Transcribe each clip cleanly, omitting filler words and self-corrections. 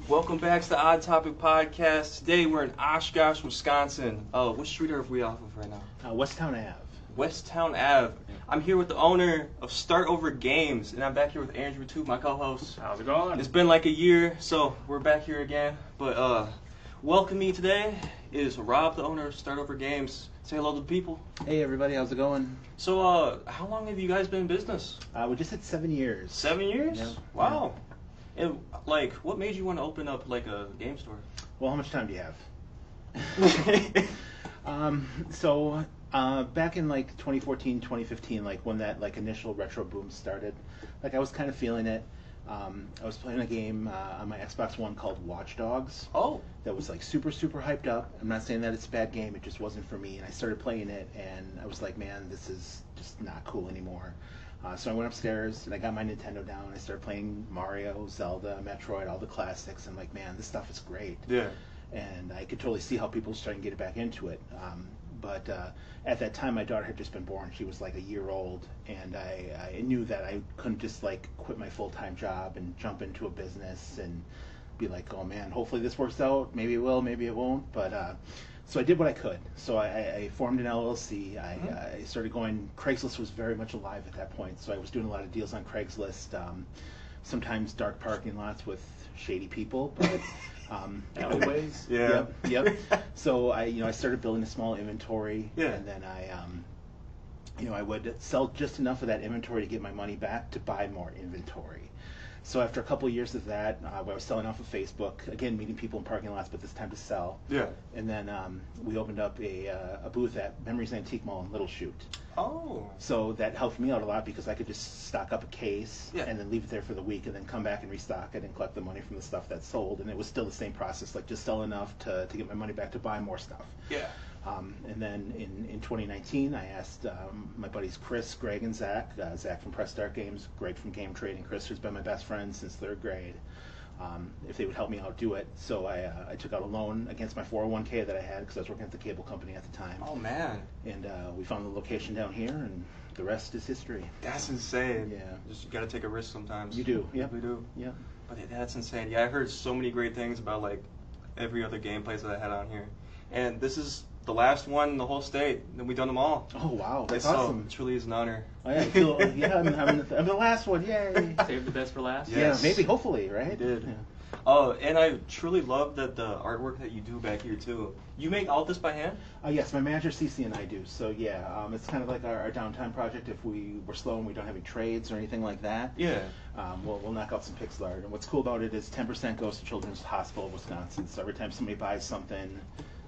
Welcome back to the Odd Topic Podcast. Today we're in Oshkosh, Wisconsin. What street are we off of right now? Westtown Ave. Westtown Ave. I'm here with the owner of Start Over Games, and I'm back here with Andrew too, my co-host. How's it going? It's been like a year, so we're back here again. But welcome me today is Rob, the owner of Start Over Games. Say hello to the people. Hey everybody, how's it going? So, how long have you guys been in business? We just hit 7 years. 7 years? Yeah. Wow. And what made you want to open up like a game store? Well, how much time do you have? Back in like 2014, 2015, like when that like initial retro boom started, like I was kind of feeling it. I was playing a game on my Xbox One called Watch Dogs. Oh. That was like super hyped up. I'm not saying that it's a bad game, it just wasn't for me. And I started playing it and I was like, man, this is just not cool anymore. So I went upstairs and I got my Nintendo down. I started playing Mario, Zelda, Metroid, all the classics. I'm like, man, this stuff is great. Yeah. And I could totally see how people were starting to get back into it. But at that time, my daughter had just been born. She was like a year old, and I knew that I couldn't just like quit my full-time job and jump into a business and be like, oh man, hopefully this works out. Maybe it will, maybe it won't. But so I did what I could. So I formed an LLC. I started going. Craigslist was very much alive at that point, so I was doing a lot of deals on Craigslist. Sometimes dark parking lots with shady people, but alleyways. Yeah. Yep. So I started building a small inventory, Yeah. and then I would sell just enough of that inventory to get my money back to buy more inventory. So after a couple of years of that, I was selling off of Facebook, again meeting people in parking lots, but this time to sell. Yeah. And then we opened up a booth at Memories Antique Mall in Little Chute. Oh. So that helped me out a lot because I could just stock up a case Yeah. and then leave it there for the week and then come back and restock it and collect the money from the stuff that sold. And it was still the same process, like just sell enough to get my money back to buy more stuff. Yeah. And then in 2019, I asked my buddies Chris, Greg, and Zach. Zach from Press Start Games, Greg from Game Trade, and Chris, who's been my best friend since third grade, if they would help me out do it. So I took out a loan against my 401k that I had because I was working at the cable company at the time. Oh man. And we found the location down here, and the rest is history. That's insane. Yeah. Just you gotta take a risk sometimes. You do. Yep. We do. Yep. But that's insane. Yeah, I heard so many great things about like every other game place that I had on here, and this is the last one in the whole state, and we've done them all. Oh wow, that's So awesome. it truly is an honor. Oh, yeah, I'm the last one. Yay. Save the best for last. Yes. Yeah, maybe, hopefully, right? You did. Yeah. Oh, and I truly love that the artwork that you do back here too. You make all this by hand? Yes, my manager Cece and I do. So yeah, it's kind of like our downtime project. If we were slow and we don't have any trades or anything like that, Yeah. we'll knock out some pixel art. And what's cool about it is 10% goes to Children's Hospital of Wisconsin. So every time somebody buys something,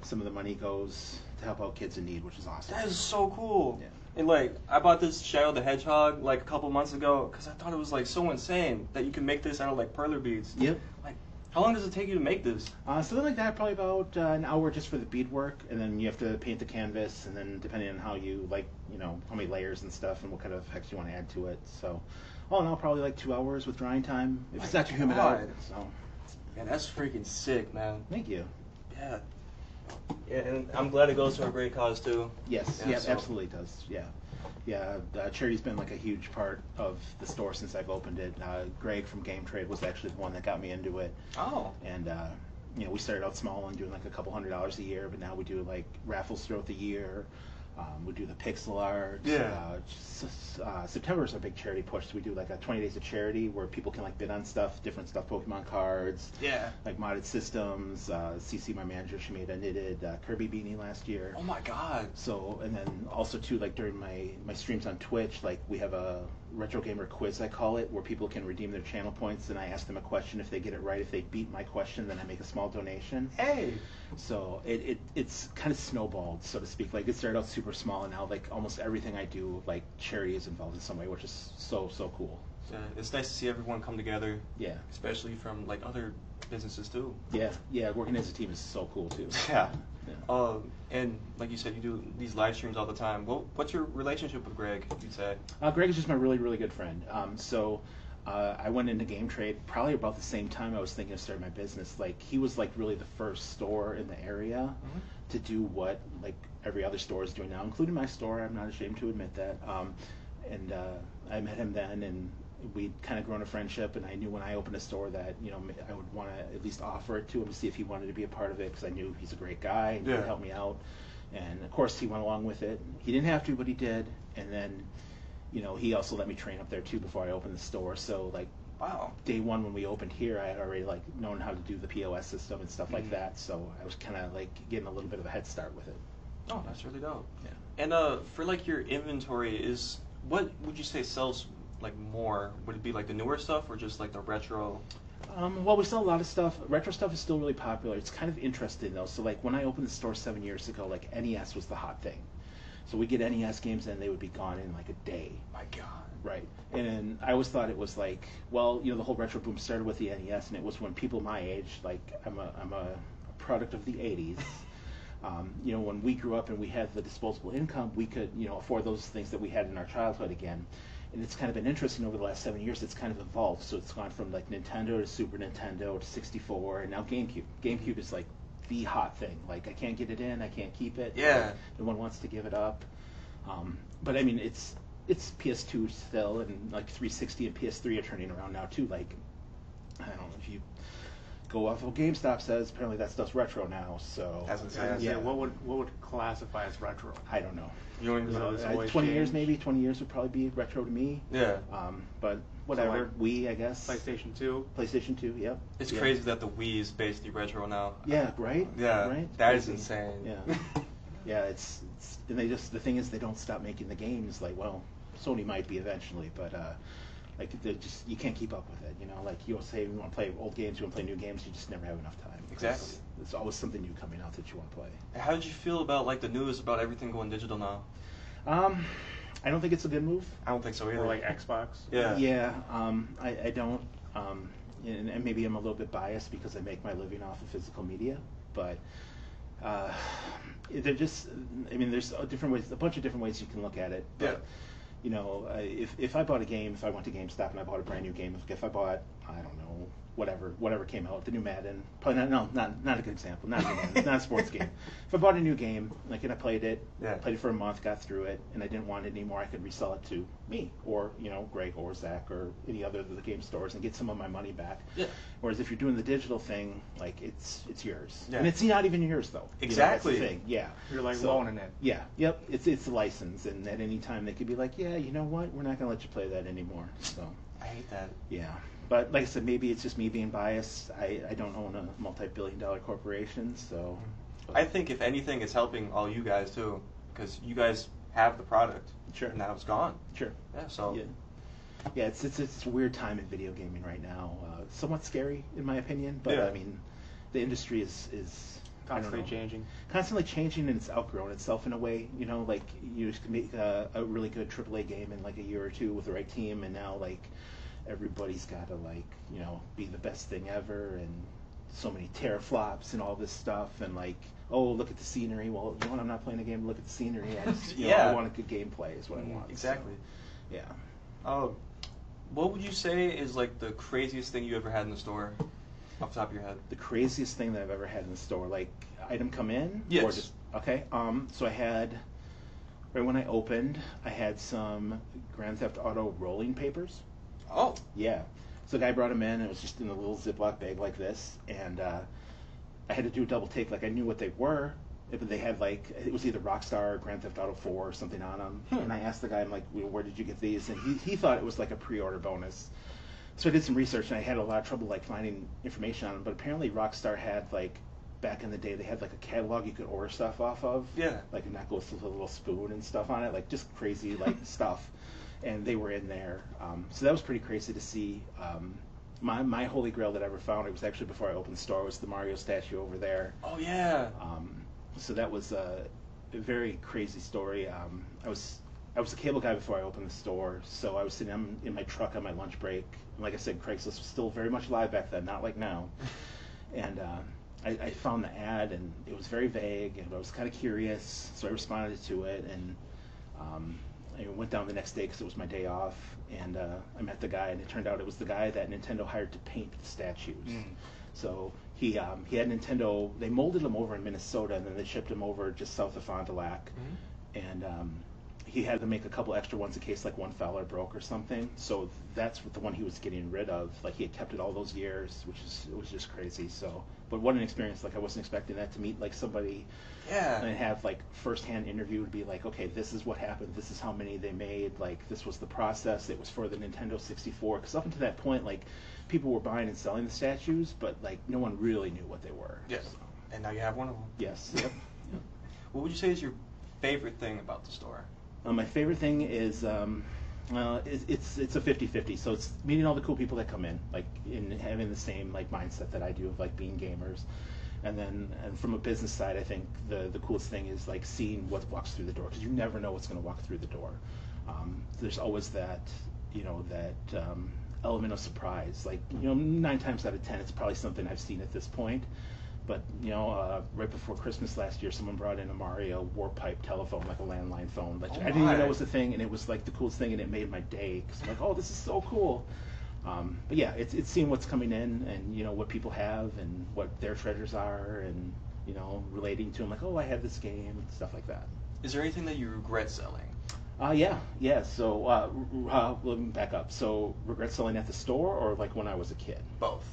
some of the money goes to help out kids in need, which is awesome. That is so cool. Yeah. And like, I bought this Shadow the Hedgehog like a couple months ago because I thought it was like so insane that you can make this out of like perler beads. Yep. Like, how long does it take you to make this? Something like that, probably about an hour just for the beadwork, and then you have to paint the canvas, and then depending on how you like, how many layers and stuff, and what kind of effects you want to add to it. So, all in all, probably like 2 hours with drying time if it's not too humid out. So, Man, that's freaking sick, man. thank you. Yeah. Yeah, and I'm glad it goes to a great cause too. Yes, Yeah, yeah, so- absolutely does. Yeah. Yeah, charity's been like a huge part of the store since I've opened it. Greg from Game Trade was actually the one that got me into it. Oh. And we started out small and doing like a couple $100s a year, but now we do like raffles throughout the year. We do the pixel art. Yeah. September is our big charity push. So we do like a 20 days of charity where people can like bid on stuff, different stuff, Pokemon cards, Yeah. like modded systems. CC, my manager, she made a knitted Kirby beanie last year. Oh my God. So, and then also too, like during my streams on Twitch, like we have a retro gamer quiz, I call it, where people can redeem their channel points, and I ask them a question. If they get it right, if they beat my question, then I make a small donation. Hey. So it's kind of snowballed, so to speak. Like it started out super small, and now like almost everything I do, like charity is involved in some way, which is so cool. Yeah, it's nice to see everyone come together, Yeah, especially from like other businesses too. yeah. Working as a team is so cool too. Yeah. Yeah. And like you said, you do these live streams all the time. What's your relationship with Greg, you'd say? Greg is just my really good friend. I went into Game Trade probably about the same time I was thinking of starting my business. Like he was like really the first store in the area to do what like every other store is doing now, including my store. I'm not ashamed to admit that. I met him then, and we'd kind of grown a friendship, and I knew when I opened a store that I would want to at least offer it to him to see if he wanted to be a part of it, because I knew he's a great guy and he could help me out. And of course he went along with it. He didn't have to, but he did. And then he also let me train up there too before I opened the store. So like, wow, day one when we opened here, I had already like known how to do the POS system and stuff like that. So I was kind of like getting a little bit of a head start with it. Oh, that's really dope. Yeah. And for like your inventory, what would you say sells like more? Would it be like the newer stuff or just like the retro? Well, we sell a lot of stuff. Retro stuff is still really popular. It's kind of interesting though. So like when I opened the store 7 years ago, like NES was the hot thing. So we get NES games and they would be gone in like a day. My God. Right. And I always thought it was like, well, the whole retro boom started with the NES, and it was when people my age, like I'm a product of the 80s. When we grew up and we had the disposable income, we could, afford those things that we had in our childhood again. And it's kind of been interesting over the last 7 years. It's kind of evolved. So it's gone from like Nintendo to Super Nintendo to 64, and now GameCube. GameCube is like the hot thing. Like I can't get it in, I can't keep it. Yeah. No one wants to give it up. But I mean, it's PS2 still, and like 360 and PS3 are turning around now too. Like I don't know if you go off of what GameStop says. Apparently that stuff's retro now. So that's insane. Yeah. What would classify as retro? I don't know. 20 years maybe. 20 years would probably be retro to me. Yeah. But whatever. So like Wii, I guess. PlayStation 2. PlayStation 2. Yep. It's crazy that the Wii is basically retro now. Yeah. Right. Yeah. Right. That is Crazy. insane. Yeah. Yeah. It's and the thing is they don't stop making the games. Like Sony might be eventually, but like you can't keep up with it. Like you'll say you want to play old games, you want to play new games, you just never have enough time. Exactly. There's always something new coming out that you want to play. How did you feel about like the news about everything going digital now? I don't think it's a good move. I don't think so either. Or like Xbox. Yeah. Yeah. I don't. And maybe I'm a little bit biased because I make my living off of physical media, but they're just. I mean, there's a bunch of different ways you can look at it. But, if I bought a game, if I went to GameStop and I bought a brand new game, if I bought, I don't know, whatever came out, the new Madden, probably not a good example, not a new Madden, not a sports game. If I bought a new game, like, and I played it for a month, got through it, and I didn't want it anymore, I could resell it to me, or, Greg or Zach or any other of the game stores and get some of my money back. Yeah. Whereas if you're doing the digital thing, like, it's yours. Yeah. And it's not even yours, though. Exactly. That's the thing. Yeah. You're like loaning it. Yeah. Yep. It's a license, and at any time they could be like, yeah, you know what, we're not going to let you play that anymore. So. I hate that. Yeah. But like I said, maybe it's just me being biased. I don't own a multi-billion-dollar corporation, so. But. I think if anything, it's helping all you guys too, because you guys have the product. Sure. And now it's gone. Sure. Yeah. So. Yeah. Yeah. It's a weird time in video gaming right now. Somewhat scary in my opinion, but I mean, the industry is Constantly changing. Constantly changing, and it's outgrown itself in a way. Like you can make a really good AAA game in like a year or two with the right team, and now like. Everybody's got to be the best thing ever, and so many teraflops and all this stuff, and like, oh, look at the scenery. Well, I'm not playing a game to look at the scenery. I just, I want a good gameplay is what I want. Exactly. So, yeah. What would you say is like the craziest thing you ever had in the store, off the top of your head? The craziest thing that I've ever had in the store, like item come in, yes. Or just okay. So I had right when I opened, I had some Grand Theft Auto rolling papers. Oh. Yeah. So the guy brought them in, and it was just in a little Ziploc bag like this, and I had to do a double take, like I knew what they were, but they had like, it was either Rockstar or Grand Theft Auto 4 or something on them, and I asked the guy, I'm like, where did you get these? And he thought it was like a pre-order bonus. So I did some research, and I had a lot of trouble like finding information on them, but apparently Rockstar had like, back in the day, they had like a catalog you could order stuff off of. Yeah. Like a necklace with a little spoon and stuff on it, like just crazy like stuff. And they were in there. So that was pretty crazy to see. My holy grail that I ever found, it was actually before I opened the store, was the Mario statue over there. Oh, yeah. So that was a very crazy story. I was a cable guy before I opened the store, so I was sitting in my truck on my lunch break. And like I said, Craigslist was still very much live back then, not like now. And I found the ad, and it was very vague, and I was kind of curious, so I responded to it, and I went down the next day because it was my day off, and I met the guy, and it turned out it was the guy that Nintendo hired to paint the statues. So he had Nintendo, they molded them over in Minnesota, and then they shipped them over just south of Fond du Lac, and he had to make a couple extra ones in case like one fell or broke or something. So that's what the one he was getting rid of. Like he had kept it all those years, it was just crazy. So, but what an experience! Like I wasn't expecting that, to meet like somebody, and have like firsthand interview to be like, okay, this is what happened. This is how many they made. Like this was the process. It was for the Nintendo 64. Because up until that point, like people were buying and selling the statues, but like no one really knew what they were. Yes. So. And now you have one of them. Yes. Yep. Yep. What would you say is your favorite thing about the store? My favorite thing is it's a 50-50. So it's meeting all the cool people that come in, like in having the same like mindset that I do of like being gamers, and from a business side, I think the coolest thing is like seeing what walks through the door, because you never know what's going to walk through the door. There's always that element of surprise. Like 9 times out of 10, it's probably something I've seen at this point. But right before Christmas last year, someone brought in a Mario Warp Pipe telephone, like a landline phone. But I didn't even know it was a thing, and it was like the coolest thing, and it made my day. Cause I'm like, oh, this is so cool. But yeah, it's seeing what's coming in, and what people have, and what their treasures are, and relating to them, like, oh, I had this game, and stuff like that. Is there anything that you regret selling? Yeah. So let me back up. So regret selling at the store, or like when I was a kid? Both.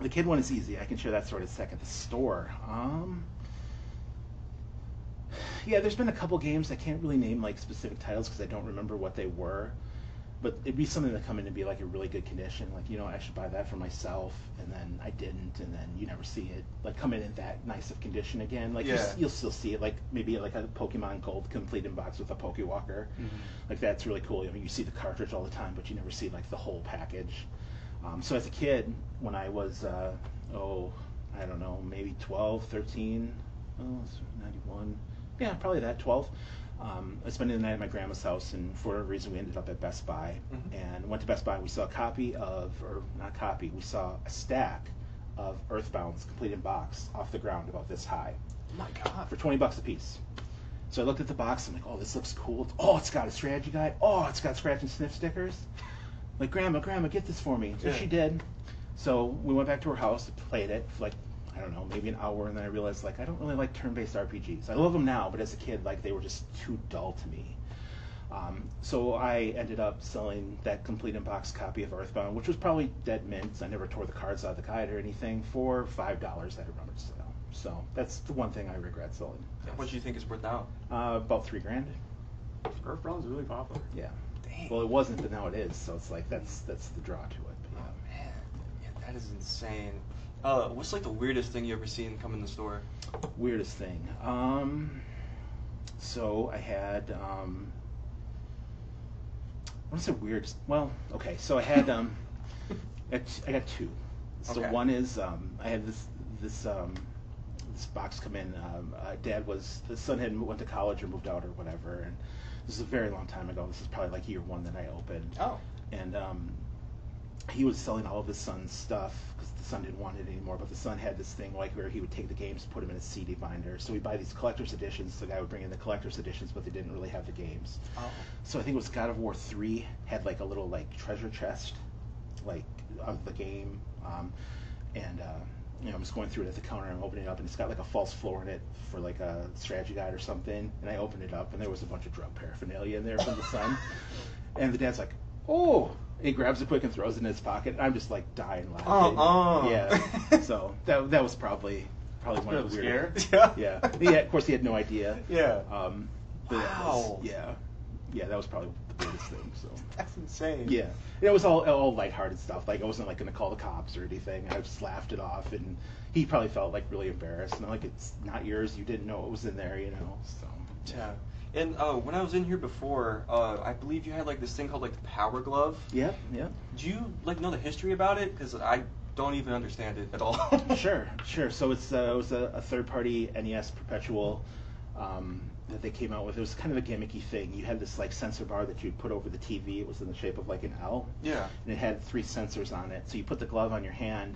The kid one is easy. I can share that story in a second. The store. Yeah, there's been a couple games. I can't really name like specific titles because I don't remember what they were. But it'd be something that come in and be like a really good condition. Like, I should buy that for myself, and then I didn't, and then you never see it like come in that nice of condition again. Like you'll still see it, like maybe like a Pokemon Gold complete in box with a Pokewalker. Mm-hmm. Like that's really cool. You see the cartridge all the time, but you never see like the whole package. So as a kid, when I was, I don't know, maybe 12, 13, 91, yeah, probably that, 12. I spent the night at my grandma's house, and for a reason we ended up at Best Buy. Mm-hmm. And went to Best Buy, and we saw we saw a stack of Earthbound's complete in box off the ground about this high. Oh my God. For $20 a piece. So I looked at the box, and I'm like, oh, this looks cool. Oh, it's got a strategy guide. Oh, it's got scratch and sniff stickers. Like, Grandma, get this for me. So she did. So we went back to her house, played it for like, I don't know, maybe an hour, and then I realized, like, I don't really like turn-based RPGs. I love them now, but as a kid, like, they were just too dull to me. So I ended up selling that complete in-box copy of Earthbound, which was probably dead mint. I never tore the cards out of the guide or anything, for $5 at a rummage sale. So that's the one thing I regret selling. What do you think it's worth now? About $3,000. Earthbound's really popular. Yeah. Dang. Well, it wasn't, but now it is. So it's like that's the draw to it. But oh man, yeah, that is insane. What's like the weirdest thing you ever seen come in the store? Weirdest thing. So I had I want to say weirdest. Well, okay. So I had I got two. So one is I had this box come in. The son had went to college or moved out or whatever, and this is a very long time ago. This is probably like year 1 that I opened. Oh. And he was selling all of his son's stuff because the son didn't want it anymore. But the son had this thing like where he would take the games, put them in a CD binder. So we'd buy these collector's editions. The guy would bring in the collector's editions, but they didn't really have the games. Oh. So I think it was God of War 3 had like a little like treasure chest, like of the game, and I'm just going through it at the counter, and I'm opening it up, and it's got like a false floor in it for like a strategy guide or something. And I opened it up, and there was a bunch of drug paraphernalia in there from the son. And the dad's like, "Oh!" He grabs it quick and throws it in his pocket. I'm just like dying laughing. Yeah. So that was probably one of the weird. Yeah. Of course, he had no idea. Yeah. Wow. Yeah, that was probably the weirdest thing. So that's insane. Yeah, it was all lighthearted stuff. Like I wasn't like going to call the cops or anything. I just laughed it off, and he probably felt like really embarrassed. And I'm like, it's not yours. You didn't know it was in there, So yeah. And when I was in here before, I believe you had like this thing called like the Power Glove. Yeah. Do you like know the history about it? Because I don't even understand it at all. Sure. So it was a third-party NES perpetual that they came out with. It was kind of a gimmicky thing. You had this like sensor bar that you'd put over the TV. It was in the shape of like an L. Yeah. And it had 3 sensors on it. So you put the glove on your hand,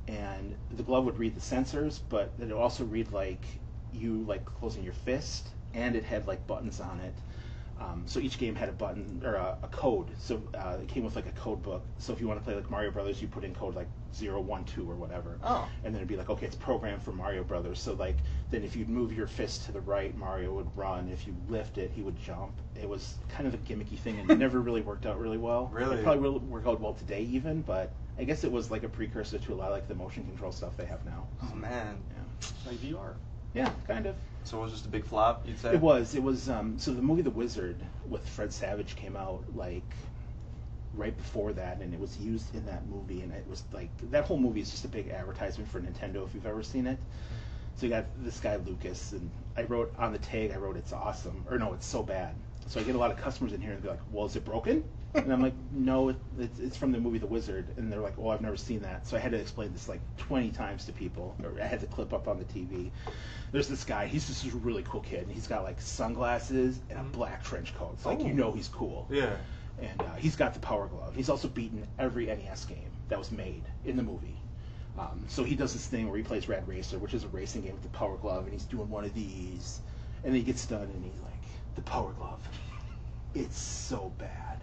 and the glove would read the sensors, but it would also read like you like closing your fist. And it had like buttons on it So each game had a button or a code. So it came with like a code book. So if you want to play like Mario Brothers, you put in code like 0, 1, 2 or whatever. Oh. And then it'd be like, okay, it's programmed for Mario Brothers. So like then if you'd move your fist to the right, Mario would run. If you lift it, he would jump. It was kind of a gimmicky thing and it never really worked out really well. Really? It probably will work out well today even, but I guess it was like a precursor to a lot of like the motion control stuff they have now. Oh man. Yeah. Like VR. Yeah, kind of. So it was just a big flop, you'd say? It was. So the movie The Wizard with Fred Savage came out like right before that, and it was used in that movie, and it was like that whole movie is just a big advertisement for Nintendo if you've ever seen it. So you got this guy Lucas, and I wrote on the tag, it's awesome, or no, it's so bad. So I get a lot of customers in here and be like, well, is it broken? And I'm like, no, it's from the movie The Wizard. And they're like, oh, I've never seen that. So I had to explain this like 20 times to people. Or I had the clip up on the TV. There's this guy. He's just a really cool kid. And he's got like sunglasses and a black trench coat. It's like, you know he's cool. Yeah. And he's got the Power Glove. He's also beaten every NES game that was made in the movie. So he does this thing where he plays Rad Racer, which is a racing game with the Power Glove. And he's doing one of these. And then he gets done and he's like, the Power Glove. It's so bad.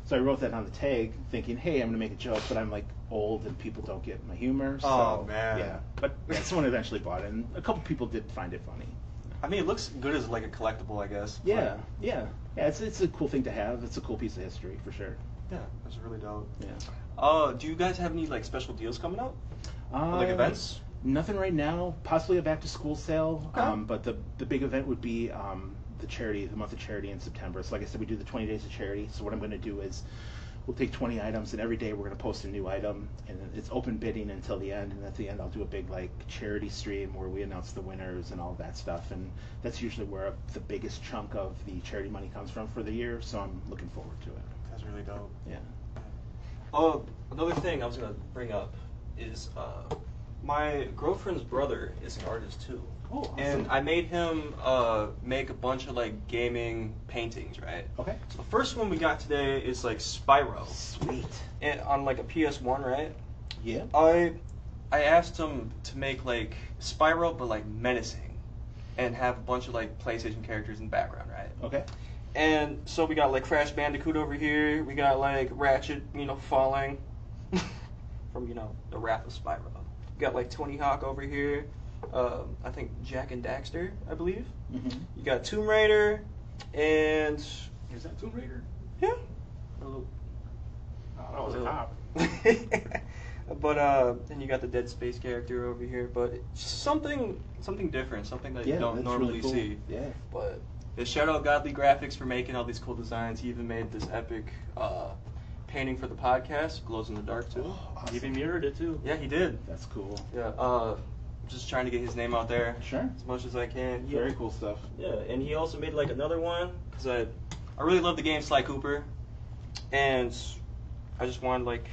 So I wrote that on the tag thinking, hey, I'm going to make a joke, but I'm like old and people don't get my humor. So, Oh, man. Yeah. But yeah, someone eventually bought it, and a couple people did find it funny. I mean, it looks good as like a collectible, I guess. Yeah, yeah. Yeah, it's a cool thing to have. It's a cool piece of history, for sure. Yeah, that's really dope. Yeah. Do you guys have any like special deals coming up? Or, like events? Nothing right now. Possibly a back-to-school sale. Okay. But the big event would be the month of charity in September. So like I said, we do the 20 days of charity. So what I'm going to do is we'll take 20 items, and every day we're going to post a new item, and it's open bidding until the end. And at the end, I'll do a big like charity stream where we announce the winners and all that stuff. And that's usually where the biggest chunk of the charity money comes from for the year. So I'm looking forward to it. That's really dope. Yeah. Oh, another thing I was gonna bring up is my girlfriend's brother is an artist too. Oh, awesome. And I made him make a bunch of like gaming paintings, right? Okay. So the first one we got today is like Spyro, Sweet. and on like a PS1, right? Yeah. I asked him to make like Spyro, but like menacing, and have a bunch of like PlayStation characters in the background, right? Okay. And so we got like Crash Bandicoot over here. We got like Ratchet, falling from the Wrath of Spyro. We got like Tony Hawk over here. I think Jack and Daxter, I believe. Mm-hmm. You got Tomb Raider, and Is that Tomb Raider? yeah. Oh, that was a cop. But then you got the Dead Space character over here. But it's something different, something that you don't that's normally really cool. see. Yeah. But shout out Godly Graphics for making all these cool designs. He even made this epic painting for the podcast, glows in the dark too. Oh, awesome. He even mirrored it too. Yeah, he did. That's cool. Yeah. Just trying to get his name out there Sure. as much as I can. Very cool stuff. Yeah, and he also made like another one because I really love the game Sly Cooper, and I just wanted like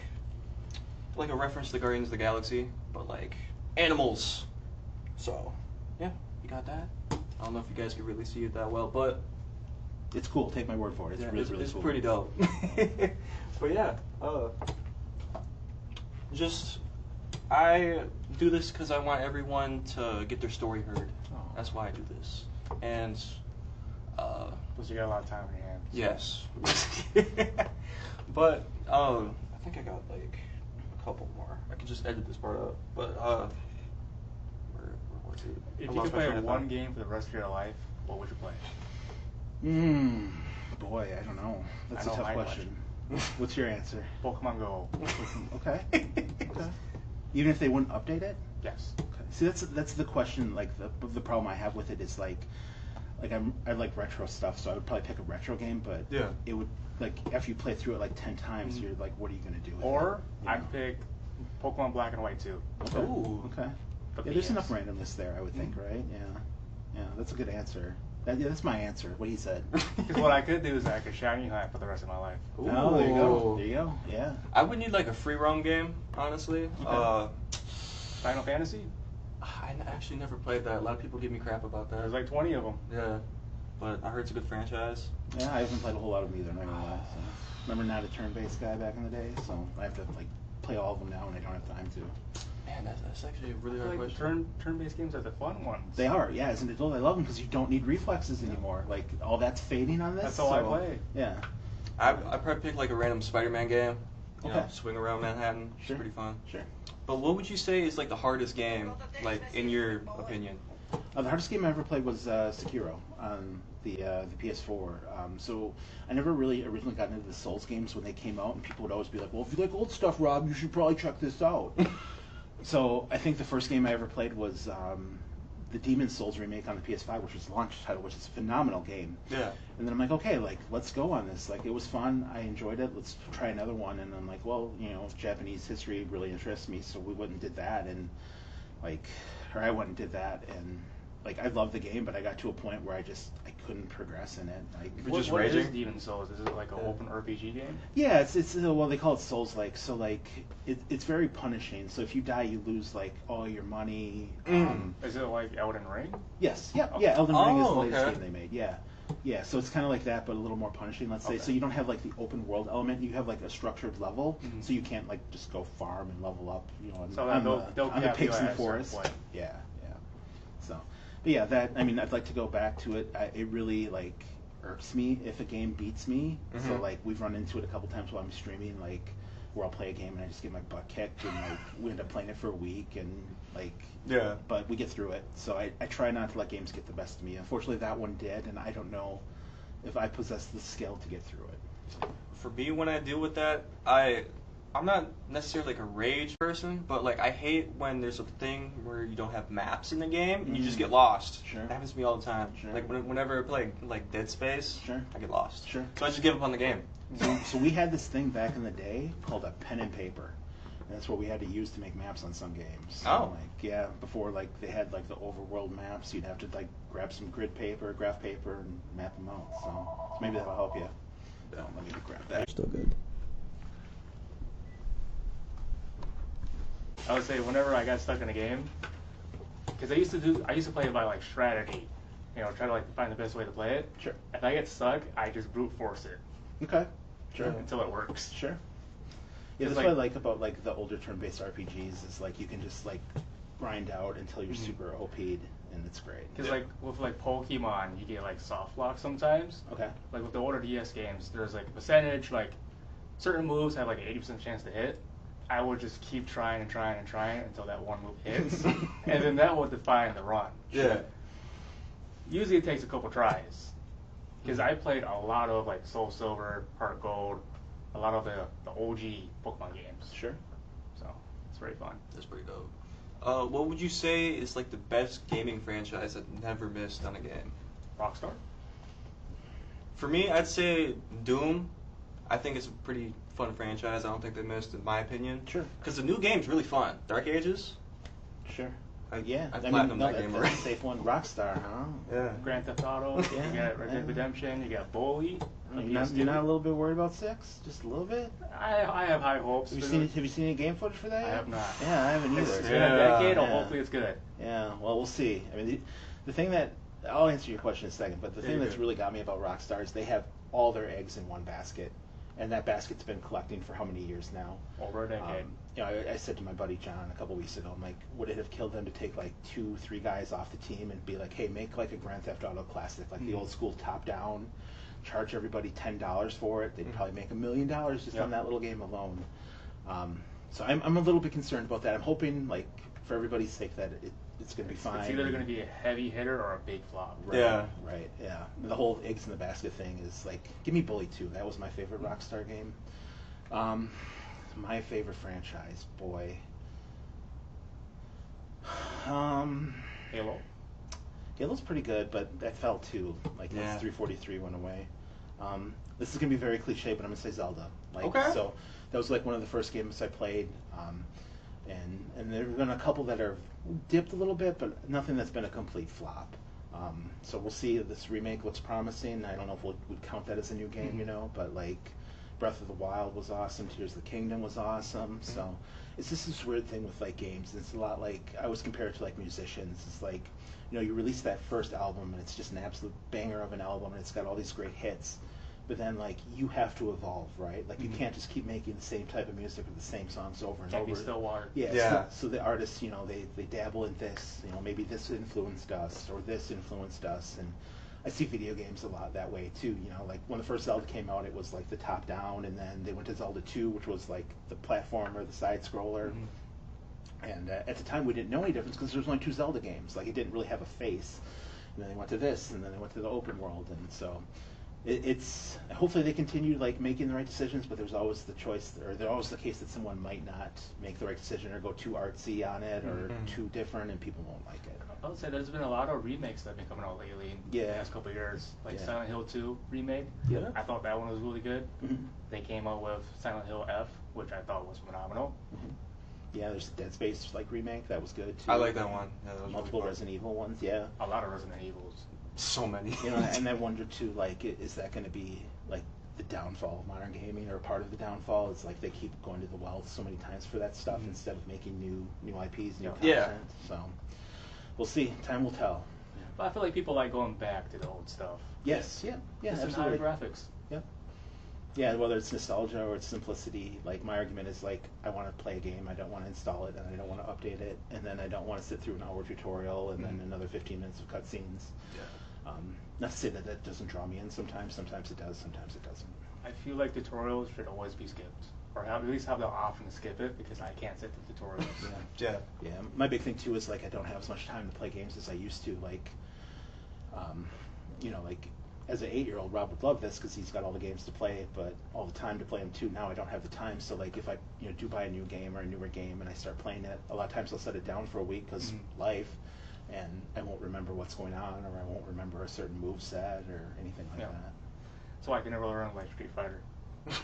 a reference to Guardians of the Galaxy, but like animals. So yeah, you got that. I don't know if you guys can really see it that well, but It's cool. Take my word for it. It's really, really it's cool. pretty dope. But yeah, I do this because I want everyone to get their story heard. Oh. That's why I do this. And Plus you got a lot of time on your hands. yes, but I think I got like a couple more. I could just edit this part out. But where was it? If I you lost could my play train of one thought. game for the rest of your life, what would you play? Boy, I don't know. That's I a know tough my question. What's your answer? Pokemon Go. Okay. Okay. Even if they wouldn't update it? Yes. Okay. See, that's the question. Like the problem I have with it is like I like retro stuff, so I would probably pick a retro game, but Yeah. it would like after you play through it like 10 times, Mm-hmm. you're like, what are you gonna do with Or it? I'd pick Pokemon Black and White too. Okay. Ooh. Okay. The Yeah, there's PS. enough randomness there, I would think, right? Yeah. Yeah, that's a good answer. That's my answer. What he said. Because what I could do is I could shiny hunt for the rest of my life. Oh, there you go. Ooh. There you go. Yeah. I would need like a free roam game, honestly. Okay. Final Fantasy? I actually never played that. A lot of people give me crap about that. There's like 20 of them. Yeah, but I heard it's a good franchise. Yeah, I haven't played a whole lot of them either. Not gonna lie. So. Remember, not a turn-based guy back in the day, so I have to like play all of them now, and I don't have time to. Man, that's actually a really I hard feel like question. turn-based games are the fun ones. They are, yeah. As an adult, I love them because you don't need reflexes anymore. Like all that's fading on this. That's all I play. Yeah. I probably pick like a random Spider-Man game. You know, Okay. swing around Manhattan. It's Sure. pretty fun. Sure. But what would you say is like the hardest game, like in your opinion? The hardest game I ever played was Sekiro on the PS4. So I never really originally got into the Souls games when they came out, and people would always be like, "Well, if you like old stuff, Rob, you should probably check this out." So I think the first game I ever played was the Demon's Souls remake on the PS5, which was the launch title, which is a phenomenal game. Yeah. And then I'm like, okay, like let's go on this. Like it was fun. I enjoyed it. Let's try another one. And I'm like, well, you know, Japanese history really interests me, so we went and did that. And I went and did that. And like I loved the game, but I got to a point where I couldn't progress in it. Like You're just what raging? is Demon's Souls? Is it like an open RPG game? yeah, it's well they call it Souls like. So like it's very punishing. So if you die, you lose like all your money. Is it like Elden Ring? Yes. Yeah. Yeah. Elden Ring is the Oh, latest okay. game they made. Yeah. Yeah. So it's kind of like that, but a little more punishing. Let's say. Okay. So you don't have like the open world element. You have like a structured level. Mhm. So you can't like just go farm and level up. You know, So on they'll the cap you pigs in the at a certain forest. point. Yeah. Yeah. So, but yeah, that I mean, I'd like to go back to it. It really like irks me if a game beats me. So Mhm. like we've run into it a couple times while I'm streaming, like where I'll play a game and I just get my butt kicked and like we end up playing it for a week and like Yeah. but we get through it. So I try not to let games get the best of me. Unfortunately, that one did, and I don't know if I possess the skill to get through it. For me, when I deal with that, I'm not necessarily like a rage person, but like I hate when there's a thing where you don't have maps in the game and you just get lost. Sure. That happens to me all the time. Sure. Like whenever I play like Dead Space, Sure. I get lost. Sure. So I just give up on the game. So we had this thing back in the day called a pen and paper. And that's what we had to use to make maps on some games. Oh. Like yeah, before like they had like the overworld maps, you'd have to like grab some grid paper, graph paper, and map them out. So maybe that'll help you. So let me grab that. Still good. I would say whenever I got stuck in a game, because I used to play it by like strategy, you know, try to like find the best way to play it. Sure. If I get stuck, I just brute force it Okay. Sure. until it works. Sure. Yeah, It's that's what I like- like about like the older turn-based RPGs is like you can just like grind out until you're Mhm. super OP'd and it's great. Because Yeah. like with like Pokemon, you get like soft lock sometimes. Okay. Like with the older DS games, there's like a percentage, like certain moves have like an 80% chance to hit. I would just keep trying and trying and trying until that one move hits, and then that would define the run. Yeah. Usually it takes a couple tries, because I played a lot of like Soul Silver, Heart Gold, a lot of the OG Pokemon games. Sure. So it's very fun. That's pretty dope. What would you say is like the best gaming franchise that never missed on a game? Rockstar. For me, I'd say Doom. I think it's a pretty fun franchise. I don't think they missed, in my opinion. Sure. Because the new game's really fun. Dark Ages. Sure. I, Yeah. I I mean, platinumed no, that game that's already. a safe one. Rockstar, huh? Yeah. Grand Theft Auto. Yeah, You got Red yeah. Dead Redemption. You got Bully. on You're not, PS2. you're not a little bit worried about 6? Just a little bit? I have high hopes. Have you for seen it. Have you seen any game footage for that? I yet? have not. Yeah, I haven't It's either. been a decade. Yeah. Hopefully it's good. Yeah, well, we'll see. I mean, the thing that I'll answer your question in a second, but the Yeah, thing you're that's good. really got me about Rockstar is they have all their eggs in one basket, and that basket's been collecting for how many years now? Over a decade. You know, I said to my buddy John a couple weeks ago, I'm like, would it have killed them to take like 2-3 guys off the team and be like, hey, make like a Grand Theft Auto classic, like the Mhm. old school top down, charge everybody $10 for it? They'd Mhm. probably make $1 million just Yep. on that little game alone. So I'm a little bit concerned about that. I'm hoping, like, for everybody's sake, that it's going to be fine. It's either going to be a heavy hitter or a big flop. Right, Yeah. Right. Yeah. The whole eggs in the basket thing is like, give me Bully 2. That was my favorite Rockstar game. My favorite franchise, boy. Halo. Halo's pretty good, but that fell too. Like Yeah. once 343 went away. This is gonna be very cliche, but I'm gonna say Zelda. Like, Okay. So that was like one of the first games I played, and there've been a couple that are dipped a little bit, but nothing that's been a complete flop. So we'll see. This remake looks promising. I don't know if we'd count that as a new game, Mhm. you know, but like Breath of the Wild was awesome. Tears of the Kingdom was awesome. So it's just this weird thing with like games. It's a lot like I always compare it to like musicians. It's like, you know, you release that first album and it's just an absolute banger of an album and it's got all these great hits. but then like you have to evolve, right? Like you Mhm. can't just keep making the same type of music or the same songs over and Can't over. be still water. Yeah. Yeah. So the artists, you know, they dabble in this, you know, maybe this influenced us or this influenced us, and I see video games a lot that way too. You know, like when the first Zelda came out, it was like the top down, and then they went to Zelda 2, which was like the platformer, the side scroller. Mhm. And at the time, we didn't know any difference because there was only 2 Zelda games. Like it didn't really have a face. And then they went to this, and then they went to the open world, and so it's hopefully they continue like making the right decisions. But there's always the choice, or there's always the case that someone might not make the right decision or go too artsy on it or Mhm. too different, and people won't like it. I would say there's been a lot of remakes that have been coming out lately in the Yeah. past couple of years. Like Yeah. Silent Hill 2 remake. Yeah. I thought that one was really good. Mhm. They came out with Silent Hill F, which I thought was phenomenal. Mhm. Yeah, there's a Dead Space like remake that was good too. I like that one. Yeah, that was Multiple really fun. Resident Evil ones, yeah. A lot of Resident Evils. So many. You know, and I wonder too, like, is that going to be like the downfall of modern gaming, or part of the downfall? It's like they keep going to the well so many times for that stuff Mhm. instead of making new IPs, new Yeah. content. So we'll see. Time will tell. But I feel like people like going back to the old stuff. Yes, yeah, Just in absolutely. higher graphics. Yep. Yeah, whether it's nostalgia or it's simplicity, like my argument is like I want to play a game, I don't want to install it, and I don't want to update it, and then I don't want to sit through an hour tutorial and then Mhm. another 15 minutes of cutscenes. Yeah. Not to say that that doesn't draw me in sometimes. Sometimes it does. Sometimes it doesn't. I feel like tutorials should always be skipped. Or at least have the option to skip it, because I can't sit through tutorials. Yeah. Yeah. My big thing too is like I don't have as much time to play games as I used to. Like, you know, like as an 8-year-old, Rob would love this because he's got all the games to play, but all the time to play them too. Now I don't have the time. So like if I do buy a new game or a newer game and I start playing it, a lot of times I'll set it down for a week because Mhm. life, and I won't remember what's going on, or I won't remember a certain move set or anything like Yeah. that. So I can never learn like Street Fighter.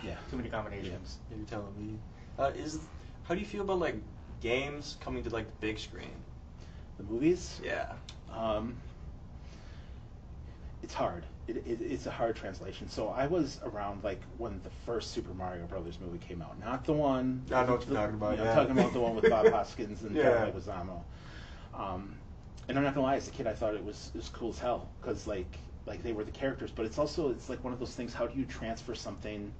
Yeah. Too many combinations. Yeah, you're telling me. How do you feel about like games coming to like the big screen? The movies. Yeah. It's hard. It's a hard translation. So I was around like when the first Super Mario Brothers movie came out, not the one. I know what you're talking about, I'm yeah. talking about the one with Bob Hoskins and Yeah. John Leguizamo. And I'm not gonna lie, as a kid, I thought it was cool as hell because like they were the characters. But it's like one of those things. How do you transfer something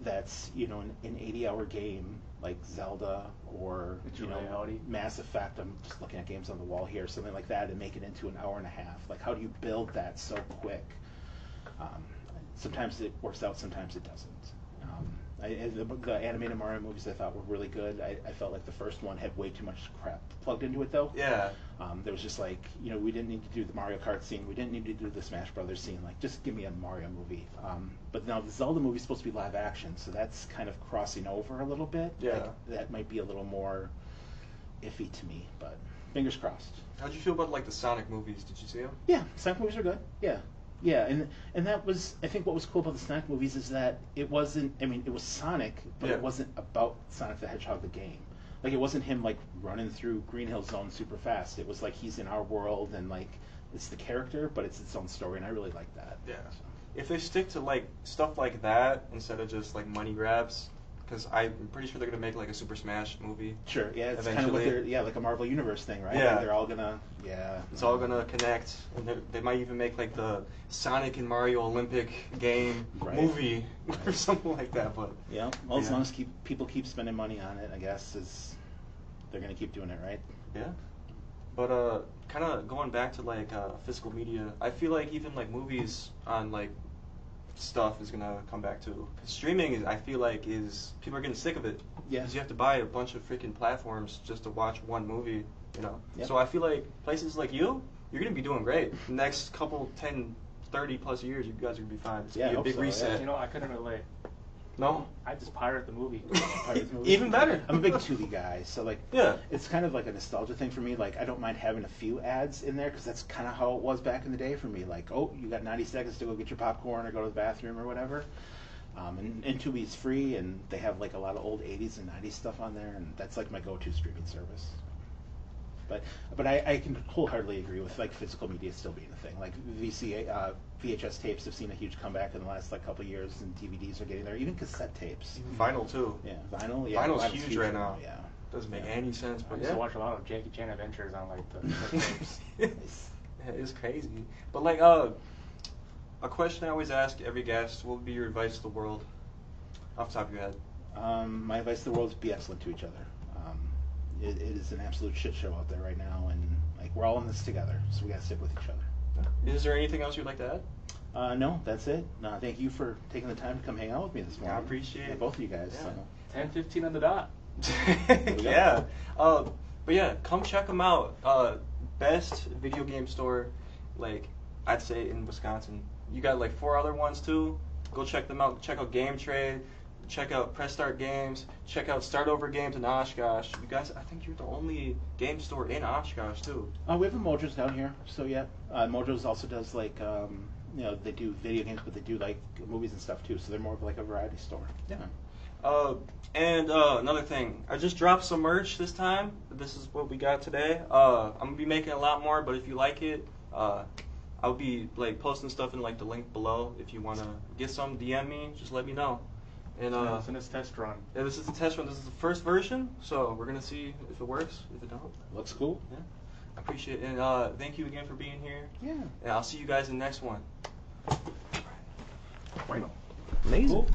that's an 80-hour game like Zelda or Into reality. Mass Effect? I'm just looking at games on the wall here, something like that, and make it into an hour and a half. Like, how do you build that so quick? Sometimes it works out, sometimes it doesn't. The animated Mario movies I thought were really good. I felt like the first one had way too much crap plugged into it, though. Yeah. There was just like, we didn't need to do the Mario Kart scene. We didn't need to do the Smash Brothers scene. Like, just give me a Mario movie. But now the Zelda movie is supposed to be live action, so that's kind of crossing over a little bit. Yeah. Like, that might be a little more iffy to me, but fingers crossed. How'd you feel about like the Sonic movies? Did you see them? Yeah, Sonic movies are good. Yeah. Yeah, and that was, I think what was cool about the Sonic movies is that it wasn't, it was Sonic, but Yeah. it wasn't about Sonic the Hedgehog the game. Like, it wasn't him, like, running through Green Hill Zone super fast. It was like he's in our world, and, like, it's the character, but it's its own story, and I really like that. Yeah. So. If they stick to like stuff like that instead of just like money grabs, because I'm pretty sure they're gonna make like a Super Smash movie. Sure, yeah, it's kind Eventually. of what they're, like a Marvel Universe thing, right? Yeah. Like they're all gonna, It's all gonna connect, and they might even make like the Sonic and Mario Olympic game Right. movie or Right. something like that. But Yeah, well, as Yeah. long as people keep spending money on it, I guess, they're gonna keep doing it, right? yeah. But kind of going back to like physical media, I feel like even like movies on like stuff is gonna come back too. 'Cause streaming is, I feel like, is people are getting sick of it. Yeah. Because you have to buy a bunch of freaking platforms just to watch one movie, Yep. So I feel like places like you're gonna be doing great. The next couple 10, 30 plus years, you guys are gonna be fine. It's Yeah, I gonna be a hope big so, reset. You know, I couldn't relate. No. I just pirate the movie. Pirates movies. Even better. I'm a big Tubi guy, so like, Yeah. it's kind of like a nostalgia thing for me. Like, I don't mind having a few ads in there because that's kind of how it was back in the day for me. Like, oh, you got 90 seconds to go get your popcorn or go to the bathroom or whatever. And Tubi's free, and they have like a lot of old 80s and 90s stuff on there, and that's like my go-to streaming service. But I can wholeheartedly agree with like physical media still being a thing. Like VHS tapes have seen a huge comeback in the last like couple of years, and DVDs are getting there. Even cassette tapes. Even vinyl too. Yeah, vinyl. Yeah, Vinyl's huge right now. Yeah, Doesn't make any sense, I but used yeah. to watch a lot of Jackie Chan adventures on like the tapes. It's crazy. But like, a question I always ask every guest: what would be your advice to the world, off the top of your head? My advice to the world is be excellent to each other. It is an absolute shit show out there right now, and like we're all in this together, so we gotta stick with each other. Is there anything else you'd like to add? No, that's it. Thank you for taking the time to come hang out with me this morning. I appreciate it. Both of you guys. Yeah. So. 10:15 on the dot. Yeah. But yeah, come check them out. Best video game store, like I'd say in Wisconsin. You got like 4 other ones too. Go check them out. Check out Game Trade. Check out Press Start Games. Check out Start Over Games in Oshkosh. You guys, I think you're the only game store in Oshkosh too. We have a Mojo's down here, so yeah. Mojo's also does like they do video games, but they do like movies and stuff too. So they're more of like a variety store. Yeah. And another thing, I just dropped some merch this time. This is what we got today. I'm gonna be making a lot more, but if you like it, I'll be like posting stuff in like the link below. If you wanna get some, DM me. Just let me know. And it's in this test run. Yeah, this is the test run. This is the first version, so we're gonna see if it works. If it don't, Looks cool. Yeah, I appreciate it. And thank you again for being here. Yeah. And I'll see you guys in the next one. Amazing. Cool.